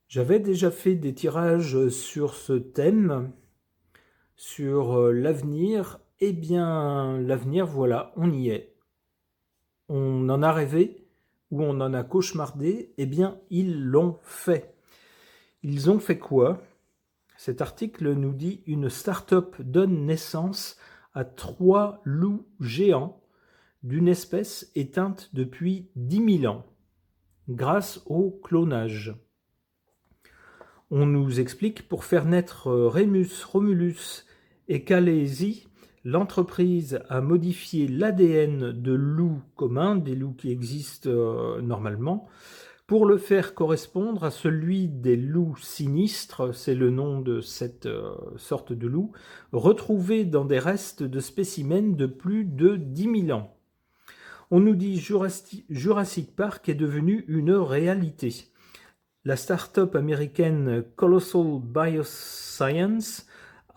J'avais déjà fait des tirages sur ce thème, sur l'avenir. Eh bien, l'avenir, voilà, on y est. On en a rêvé ou on en a cauchemardé. Eh bien, ils l'ont fait. Ils ont fait quoi? Cet article nous dit une start-up donne naissance à 3 loups géants d'une espèce éteinte depuis 10 000 ans, grâce au clonage. On nous explique, pour faire naître Remus, Romulus et Calesi, l'entreprise a modifié l'ADN de loups communs, des loups qui existent normalement, pour le faire correspondre à celui des loups sinistres, c'est le nom de cette sorte de loup, retrouvés dans des restes de spécimens de plus de 10 000 ans. On nous dit Jurassic Park est devenu une réalité. La start-up américaine Colossal Bioscience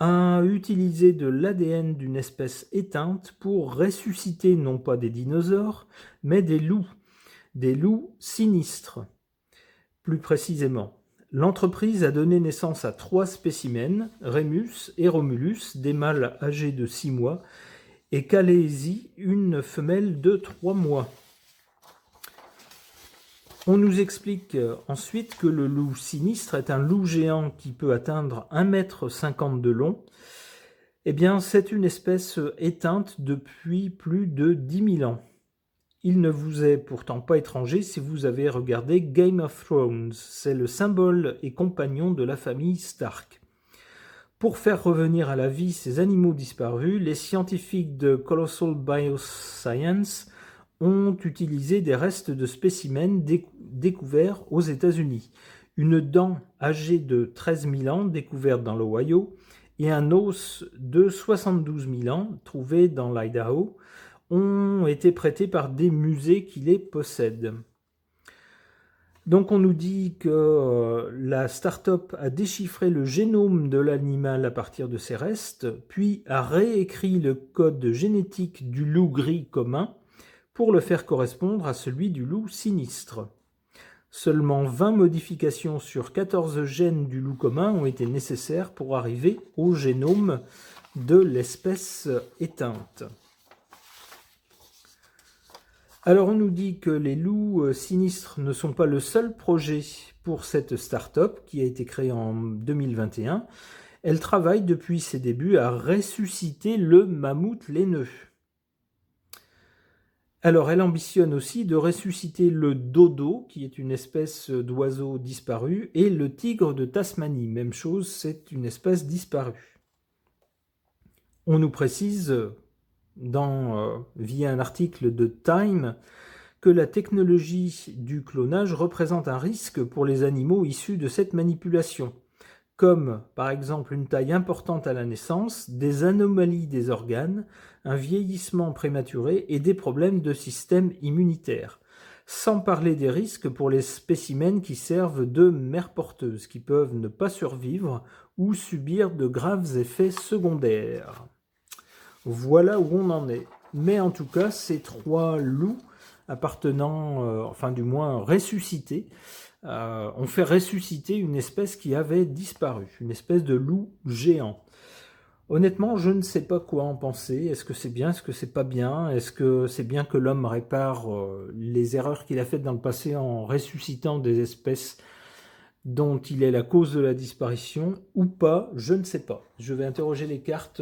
a utilisé de l'ADN d'une espèce éteinte pour ressusciter non pas des dinosaures, mais des loups sinistres. Plus précisément, l'entreprise a donné naissance à 3 spécimens, Remus et Romulus, des mâles âgés de 6 mois, et Calesi, une femelle de 3 mois. On nous explique ensuite que le loup sinistre est un loup géant qui peut atteindre 1,50 m de long. Eh bien, c'est une espèce éteinte depuis plus de 10 000 ans. Il ne vous est pourtant pas étranger si vous avez regardé Game of Thrones. C'est le symbole et compagnon de la famille Stark. Pour faire revenir à la vie ces animaux disparus, les scientifiques de Colossal Bioscience ont utilisé des restes de spécimens découverts aux États-Unis. Une dent âgée de 13 000 ans découverte dans l'Ohio et un os de 72 000 ans trouvé dans l'Idaho ont été prêtés par des musées qui les possèdent. Donc on nous dit que la start-up a déchiffré le génome de l'animal à partir de ces restes, puis a réécrit le code génétique du loup gris commun pour le faire correspondre à celui du loup sinistre. Seulement 20 modifications sur 14 gènes du loup commun ont été nécessaires pour arriver au génome de l'espèce éteinte. Alors on nous dit que les loups sinistres ne sont pas le seul projet pour cette start-up qui a été créée en 2021. Elle travaille depuis ses débuts à ressusciter le mammouth laineux. Alors elle ambitionne aussi de ressusciter le dodo, qui est une espèce d'oiseau disparu, et le tigre de Tasmanie. Même chose, c'est une espèce disparue. On nous précise via un article de Time que la technologie du clonage représente un risque pour les animaux issus de cette manipulation, comme par exemple une taille importante à la naissance, des anomalies des organes, un vieillissement prématuré et des problèmes de système immunitaire. Sans parler des risques pour les spécimens qui servent de mères porteuses, qui peuvent ne pas survivre ou subir de graves effets secondaires. Voilà où on en est. Mais en tout cas, ces 3 loups appartenant, enfin du moins ressuscités, ont fait ressusciter une espèce qui avait disparu, une espèce de loup géant. Honnêtement, je ne sais pas quoi en penser. Est-ce que c'est bien, est-ce que c'est pas bien? Est-ce que c'est bien que l'homme répare les erreurs qu'il a faites dans le passé en ressuscitant des espèces dont il est la cause de la disparition ou pas? Je ne sais pas. Je vais interroger les cartes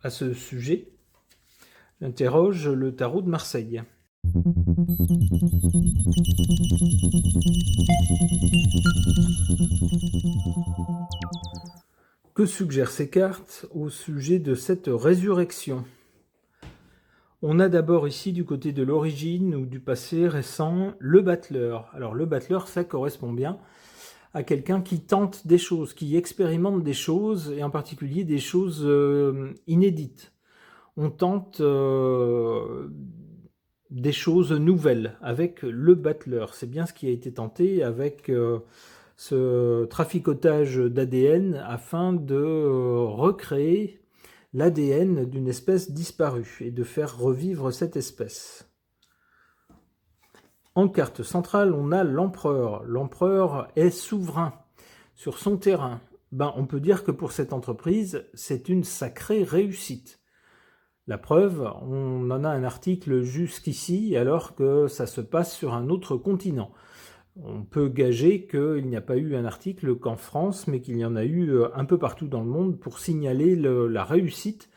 à ce sujet. J'interroge le tarot de Marseille. Que suggèrent ces cartes au sujet de cette résurrection? On a d'abord ici du côté de l'origine ou du passé récent le battleur. Alors le battleur, ça correspond bien à quelqu'un qui tente des choses, qui expérimente des choses, et en particulier des choses inédites. On tente des choses nouvelles avec le battleur. C'est bien ce qui a été tenté avec ce traficotage d'ADN afin de recréer l'ADN d'une espèce disparue et de faire revivre cette espèce. En carte centrale, on a l'empereur. L'empereur est souverain sur son terrain. On peut dire que pour cette entreprise, c'est une sacrée réussite. La preuve, on en a un article jusqu'ici alors que ça se passe sur un autre continent. On peut gager qu'il n'y a pas eu un article qu'en France, mais qu'il y en a eu un peu partout dans le monde pour signaler la réussite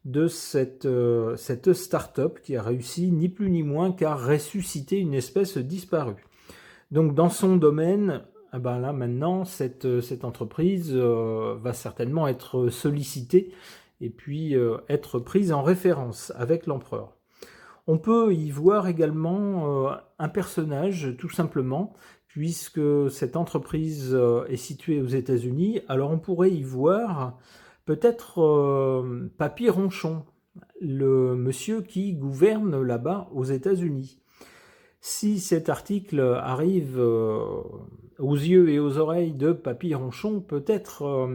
de cette start-up qui a réussi ni plus ni moins qu'à ressusciter une espèce disparue. Donc dans son domaine, là maintenant, cette entreprise va certainement être sollicitée et puis être prise en référence avec l'empereur. On peut y voir également un personnage, tout simplement, puisque cette entreprise est située aux États-Unis. Alors on pourrait y voir peut-être Papy Ronchon, le monsieur qui gouverne là-bas aux États-Unis. Si cet article arrive aux yeux et aux oreilles de Papy Ronchon, peut-être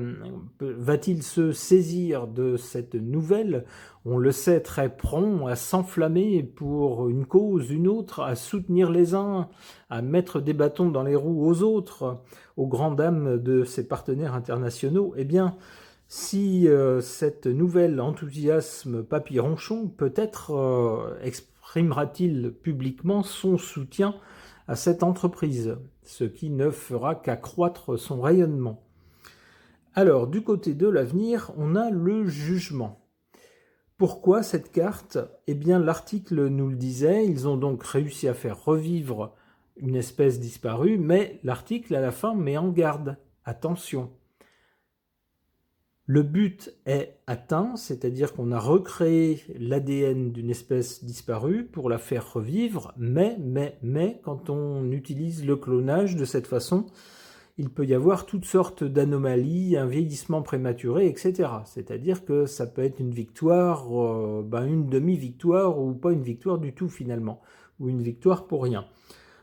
va-t-il se saisir de cette nouvelle. On le sait, très prompt à s'enflammer pour une cause, une autre, à soutenir les uns, à mettre des bâtons dans les roues aux autres, aux grandes dames de ses partenaires internationaux. Eh bien, si cette nouvelle enthousiasme Papy Ronchon, peut-être exprimera-t-il publiquement son soutien à cette entreprise, ce qui ne fera qu'accroître son rayonnement. Alors, du côté de l'avenir, on a le jugement. Pourquoi cette carte? Eh bien, l'article nous le disait, ils ont donc réussi à faire revivre une espèce disparue, mais l'article à la fin met en garde. Attention. Le but est atteint, c'est-à-dire qu'on a recréé l'ADN d'une espèce disparue pour la faire revivre, mais quand on utilise le clonage de cette façon, il peut y avoir toutes sortes d'anomalies, un vieillissement prématuré, etc. C'est-à-dire que ça peut être une victoire, une demi-victoire ou pas une victoire du tout finalement, ou une victoire pour rien.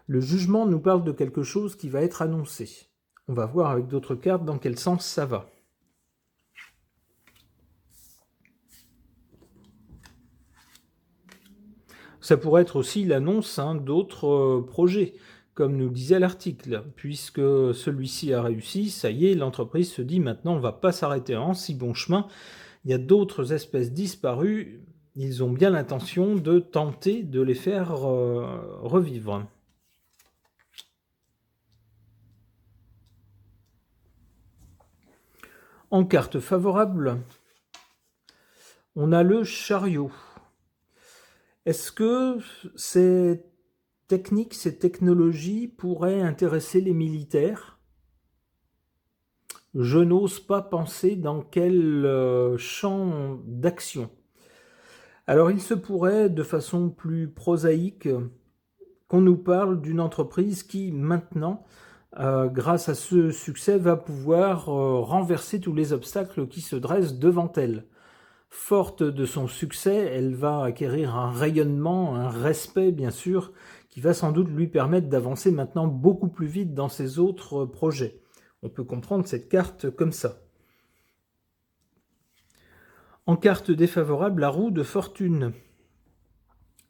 Le jugement nous parle de quelque chose qui va être annoncé. On va voir avec d'autres cartes dans quel sens ça va. Ça pourrait être aussi l'annonce d'autres projets, comme nous disait l'article, puisque celui-ci a réussi, ça y est, l'entreprise se dit maintenant on ne va pas s'arrêter en si bon chemin, il y a d'autres espèces disparues, ils ont bien l'intention de tenter de les faire revivre. En carte favorable, on a le chariot. Est-ce que ces techniques, ces technologies pourraient intéresser les militaires? Je n'ose pas penser dans quel champ d'action. Alors il se pourrait, de façon plus prosaïque, qu'on nous parle d'une entreprise qui, maintenant, grâce à ce succès, va pouvoir renverser tous les obstacles qui se dressent devant elle. Forte de son succès, elle va acquérir un rayonnement, un respect bien sûr, qui va sans doute lui permettre d'avancer maintenant beaucoup plus vite dans ses autres projets. On peut comprendre cette carte comme ça. En carte défavorable, la roue de fortune.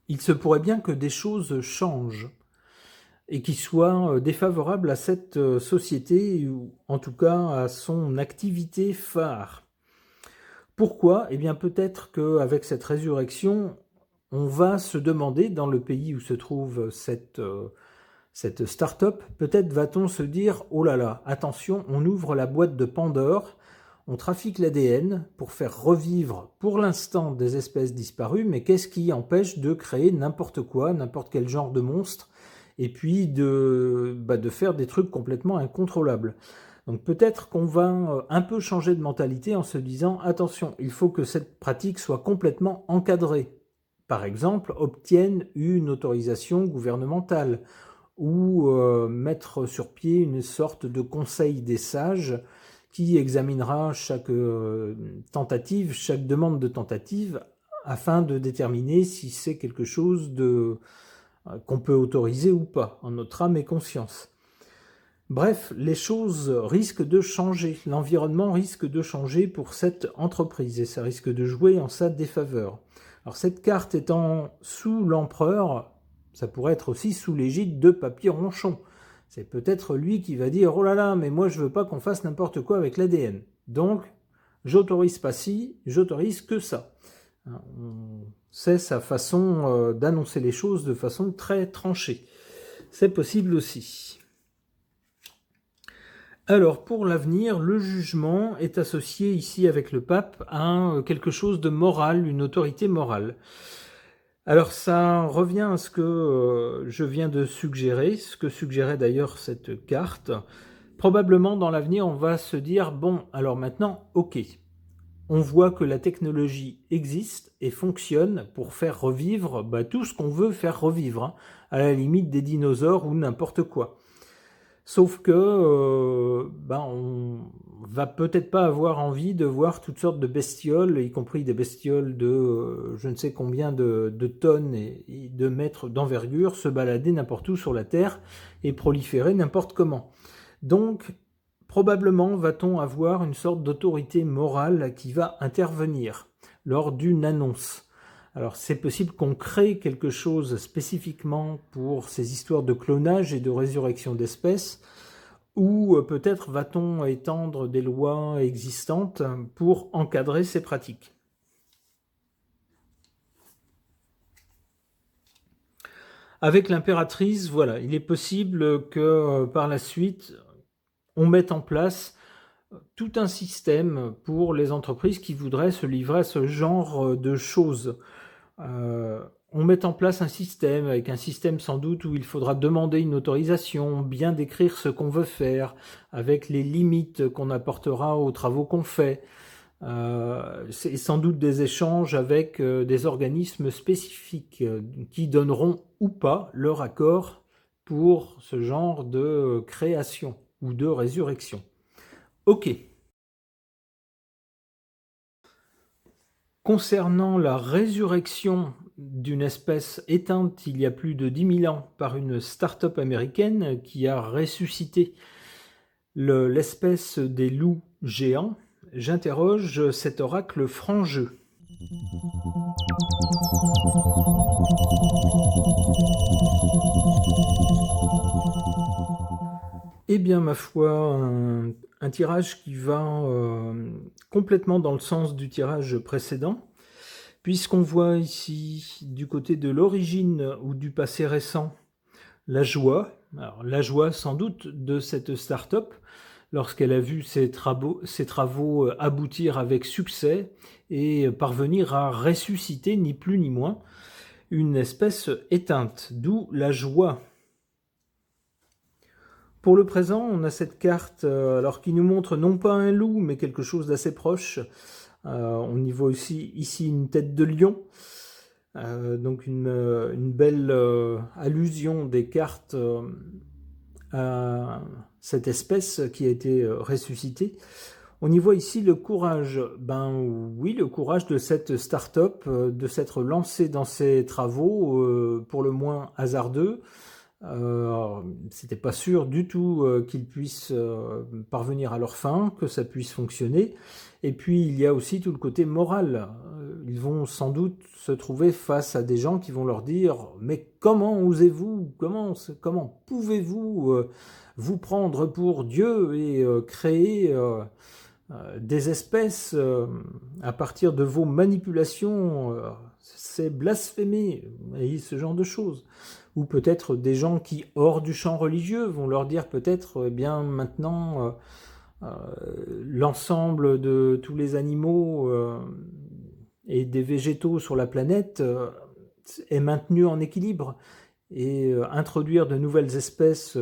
Il se pourrait bien que des choses changent et qui soient défavorables à cette société, ou en tout cas à son activité phare. Pourquoi? Eh bien peut-être qu'avec cette résurrection, on va se demander, dans le pays où se trouve cette start-up, peut-être va-t-on se dire « Oh là là, attention, on ouvre la boîte de Pandore, on trafique l'ADN pour faire revivre pour l'instant des espèces disparues, mais qu'est-ce qui empêche de créer n'importe quoi, n'importe quel genre de monstre, et puis de faire des trucs complètement incontrôlables ». Donc peut-être qu'on va un peu changer de mentalité en se disant « Attention, il faut que cette pratique soit complètement encadrée ». Par exemple, obtienne une autorisation gouvernementale ou mettre sur pied une sorte de conseil des sages qui examinera chaque tentative, chaque demande de tentative afin de déterminer si c'est quelque chose qu'on peut autoriser ou pas, en notre âme et conscience. Bref, les choses risquent de changer, l'environnement risque de changer pour cette entreprise et ça risque de jouer en sa défaveur. Alors cette carte étant sous l'empereur, ça pourrait être aussi sous l'égide de Papy Ronchon. C'est peut-être lui qui va dire « Oh là là, mais moi je veux pas qu'on fasse n'importe quoi avec l'ADN. Donc, j'autorise pas ci, j'autorise que ça. » C'est sa façon d'annoncer les choses de façon très tranchée. C'est possible aussi. Alors, pour l'avenir, le jugement est associé ici avec le pape à quelque chose de moral, une autorité morale. Alors, ça revient à ce que je viens de suggérer, ce que suggérait d'ailleurs cette carte. Probablement, dans l'avenir, on va se dire, bon, alors maintenant, ok, on voit que la technologie existe et fonctionne pour faire revivre tout ce qu'on veut faire revivre, hein, à la limite des dinosaures ou n'importe quoi. Sauf que on va peut-être pas avoir envie de voir toutes sortes de bestioles, y compris des bestioles de je ne sais combien de tonnes et de mètres d'envergure, se balader n'importe où sur la Terre et proliférer n'importe comment. Donc, probablement va-t-on avoir une sorte d'autorité morale qui va intervenir lors d'une annonce. Alors c'est possible qu'on crée quelque chose spécifiquement pour ces histoires de clonage et de résurrection d'espèces, ou peut-être va-t-on étendre des lois existantes pour encadrer ces pratiques. Avec l'impératrice, voilà, il est possible que par la suite, on mette en place tout un système pour les entreprises qui voudraient se livrer à ce genre de choses. On met en place un système, avec un système sans doute où il faudra demander une autorisation, bien décrire ce qu'on veut faire, avec les limites qu'on apportera aux travaux qu'on fait. C'est sans doute des échanges avec des organismes spécifiques qui donneront ou pas leur accord pour ce genre de création ou de résurrection. Ok. Concernant la résurrection d'une espèce éteinte il y a plus de 10 000 ans par une start-up américaine qui a ressuscité l'espèce des loups géants, j'interroge cet oracle franc-jeu. Eh bien, ma foi, un tirage qui va complètement dans le sens du tirage précédent, puisqu'on voit ici, du côté de l'origine ou du passé récent, la joie. Alors, la joie, sans doute, de cette start-up, lorsqu'elle a vu ses travaux aboutir avec succès et parvenir à ressusciter, ni plus ni moins, une espèce éteinte, d'où la joie. Pour le présent, on a cette carte alors qui nous montre non pas un loup, mais quelque chose d'assez proche. On y voit aussi ici une tête de lion. Donc une belle allusion des cartes à cette espèce qui a été ressuscitée. On y voit ici le courage. Ben oui, le courage de cette start-up, de s'être lancée dans ces travaux, pour le moins hasardeux. C'était pas sûr du tout qu'ils puissent parvenir à leur fin, que ça puisse fonctionner. Et puis il y a aussi tout le côté moral. Ils vont sans doute se trouver face à des gens qui vont leur dire « Mais comment osez-vous, comment pouvez-vous vous prendre pour Dieu et créer des espèces à partir de vos manipulations, c'est blasphémer, et ce genre de choses. » Ou peut-être des gens qui, hors du champ religieux, vont leur dire peut-être, eh bien maintenant, l'ensemble de tous les animaux et des végétaux sur la planète est maintenu en équilibre. Et introduire de nouvelles espèces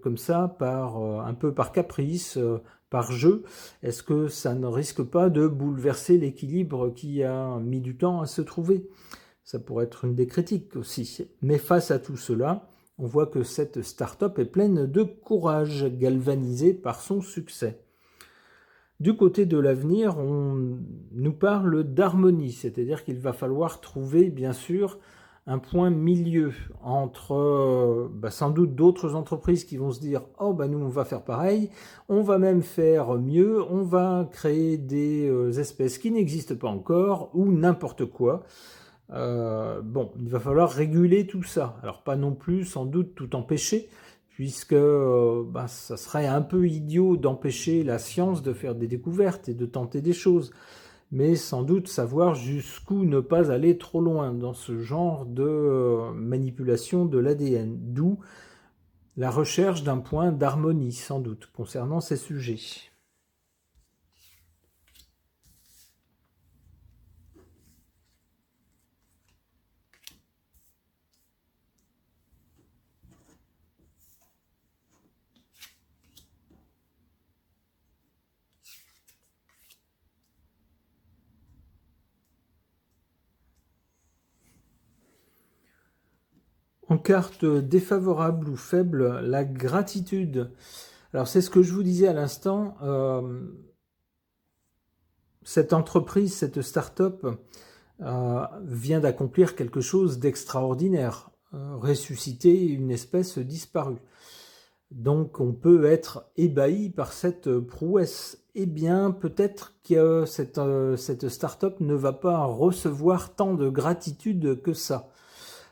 comme ça, un peu par caprice, par jeu, est-ce que ça ne risque pas de bouleverser l'équilibre qui a mis du temps à se trouver ? Ça pourrait être une des critiques aussi. Mais face à tout cela, on voit que cette start-up est pleine de courage, galvanisée par son succès. Du côté de l'avenir, on nous parle d'harmonie, c'est-à-dire qu'il va falloir trouver, bien sûr, un point milieu entre sans doute d'autres entreprises qui vont se dire « Oh, nous, on va faire pareil, on va même faire mieux, on va créer des espèces qui n'existent pas encore, ou n'importe quoi. » Il va falloir réguler tout ça. Alors pas non plus, sans doute, tout empêcher, puisque ça serait un peu idiot d'empêcher la science de faire des découvertes et de tenter des choses. Mais sans doute savoir jusqu'où ne pas aller trop loin dans ce genre de manipulation de l'ADN. D'où la recherche d'un point d'harmonie, sans doute, concernant ces sujets. En carte défavorable ou faible, la gratitude. Alors c'est ce que je vous disais à l'instant, cette entreprise, cette start-up vient d'accomplir quelque chose d'extraordinaire, ressusciter une espèce disparue. Donc on peut être ébahi par cette prouesse. Eh bien peut-être que cette start-up ne va pas recevoir tant de gratitude que ça.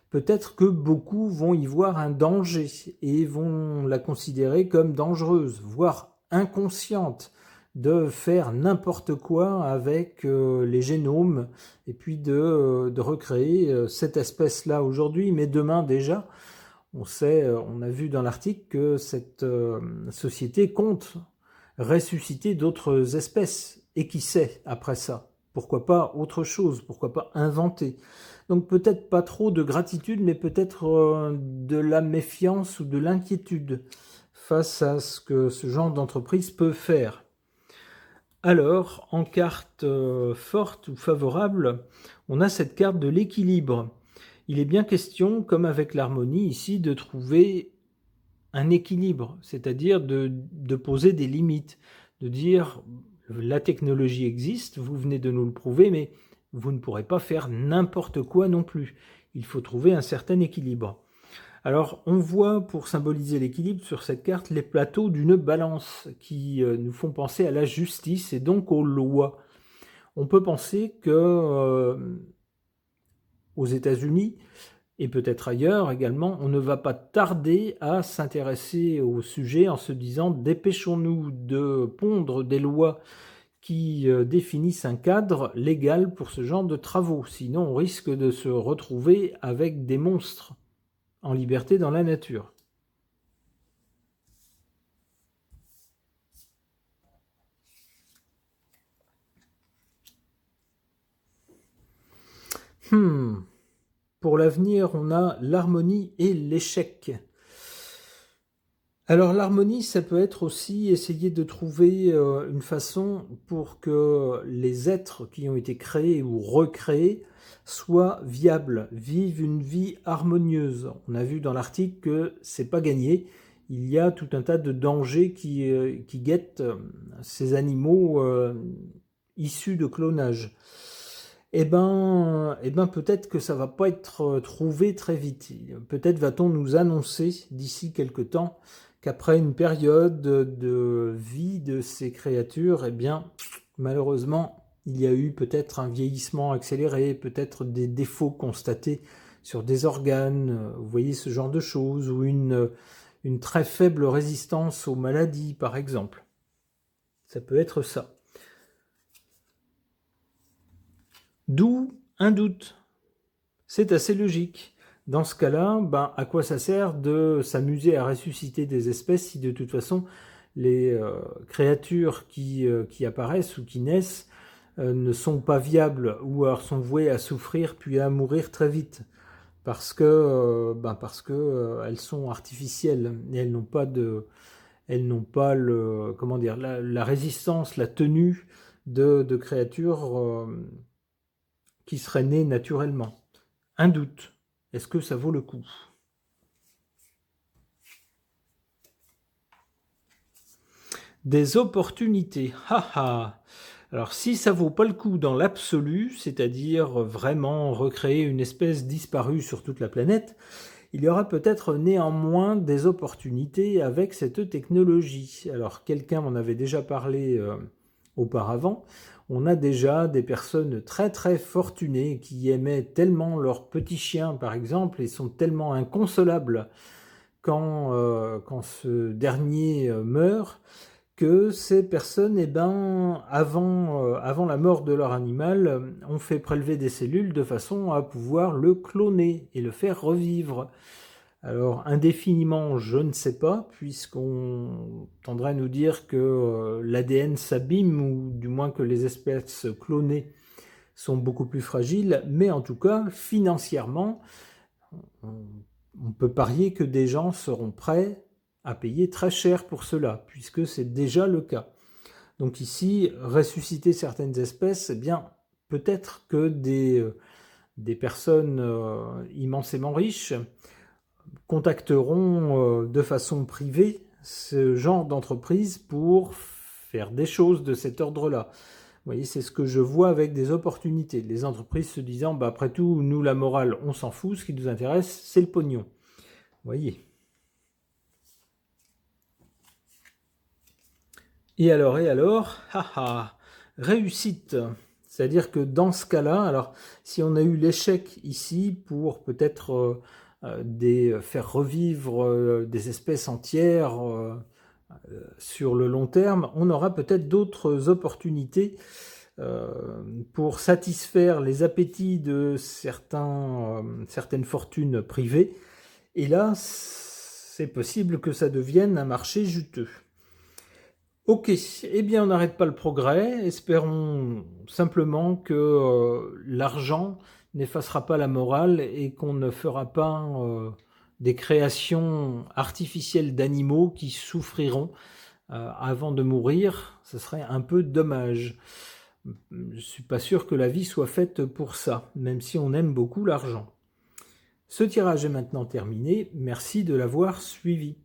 Peut-être que beaucoup vont y voir un danger et vont la considérer comme dangereuse, voire inconsciente, de faire n'importe quoi avec les génomes et puis de recréer cette espèce-là aujourd'hui, mais demain déjà. On sait, on a vu dans l'article que cette société compte ressusciter d'autres espèces. Et qui sait après ça? Pourquoi pas autre chose? Pourquoi pas inventer? Donc peut-être pas trop de gratitude, mais peut-être de la méfiance ou de l'inquiétude face à ce que ce genre d'entreprise peut faire. Alors, en carte forte ou favorable, on a cette carte de l'équilibre. Il est bien question, comme avec l'harmonie ici, de trouver un équilibre, c'est-à-dire de poser des limites, de dire la technologie existe, vous venez de nous le prouver, mais vous ne pourrez pas faire n'importe quoi non plus. Il faut trouver un certain équilibre. Alors, on voit, pour symboliser l'équilibre sur cette carte, les plateaux d'une balance qui nous font penser à la justice et donc aux lois. On peut penser que aux États-Unis, et peut-être ailleurs également, on ne va pas tarder à s'intéresser au sujet en se disant « dépêchons-nous de pondre des lois qui définissent un cadre légal pour ce genre de travaux, sinon on risque de se retrouver avec des monstres en liberté dans la nature ». Pour l'avenir, on a l'harmonie et l'échec. Alors l'harmonie, ça peut être aussi essayer de trouver une façon pour que les êtres qui ont été créés ou recréés soient viables, vivent une vie harmonieuse. On a vu dans l'article que c'est pas gagné. Il y a tout un tas de dangers qui guettent ces animaux issus de clonage. Peut-être que ça va pas être trouvé très vite. Peut-être va-t-on nous annoncer d'ici quelque temps qu'après une période de vie de ces créatures, malheureusement, il y a eu peut-être un vieillissement accéléré, peut-être des défauts constatés sur des organes, vous voyez ce genre de choses, ou une très faible résistance aux maladies, par exemple. Ça peut être ça. D'où un doute. C'est assez logique. Dans ce cas-là, à quoi ça sert de s'amuser à ressusciter des espèces si de toute façon les créatures qui apparaissent ou qui naissent ne sont pas viables ou alors sont vouées à souffrir puis à mourir très vite parce que elles sont artificielles et elles n'ont pas la résistance, la tenue de créatures qui seraient nées naturellement. Un doute. Est-ce que ça vaut le coup? Des opportunités. Haha. Alors si ça vaut pas le coup dans l'absolu, c'est-à-dire vraiment recréer une espèce disparue sur toute la planète, il y aura peut-être néanmoins des opportunités avec cette technologie. Alors quelqu'un m'en avait déjà parlé auparavant. On a déjà des personnes très très fortunées qui aimaient tellement leur petit chien par exemple et sont tellement inconsolables quand ce dernier meurt, que ces personnes, eh ben, avant la mort de leur animal, ont fait prélever des cellules de façon à pouvoir le cloner et le faire revivre. Alors indéfiniment, je ne sais pas, puisqu'on tendrait à nous dire que l'ADN s'abîme, ou du moins que les espèces clonées sont beaucoup plus fragiles, mais en tout cas, financièrement, on peut parier que des gens seront prêts à payer très cher pour cela, puisque c'est déjà le cas. Donc ici, ressusciter certaines espèces, eh bien, peut-être que des personnes immensément riches contacteront de façon privée ce genre d'entreprise pour faire des choses de cet ordre-là. Vous voyez, c'est ce que je vois avec des opportunités. Les entreprises se disant, bah, après tout, nous, la morale, on s'en fout, ce qui nous intéresse, c'est le pognon. Vous voyez. Et alors, haha, réussite. C'est-à-dire que dans ce cas-là, alors si on a eu l'échec ici pour peut-être faire revivre des espèces entières sur le long terme, on aura peut-être d'autres opportunités pour satisfaire les appétits de certaines fortunes privées. Et là, c'est possible que ça devienne un marché juteux. Ok, eh bien on n'arrête pas le progrès, espérons simplement que l'argent n'effacera pas la morale et qu'on ne fera pas des créations artificielles d'animaux qui souffriront avant de mourir. Ce serait un peu dommage. Je ne suis pas sûr que la vie soit faite pour ça, même si on aime beaucoup l'argent. Ce tirage est maintenant terminé, merci de l'avoir suivi.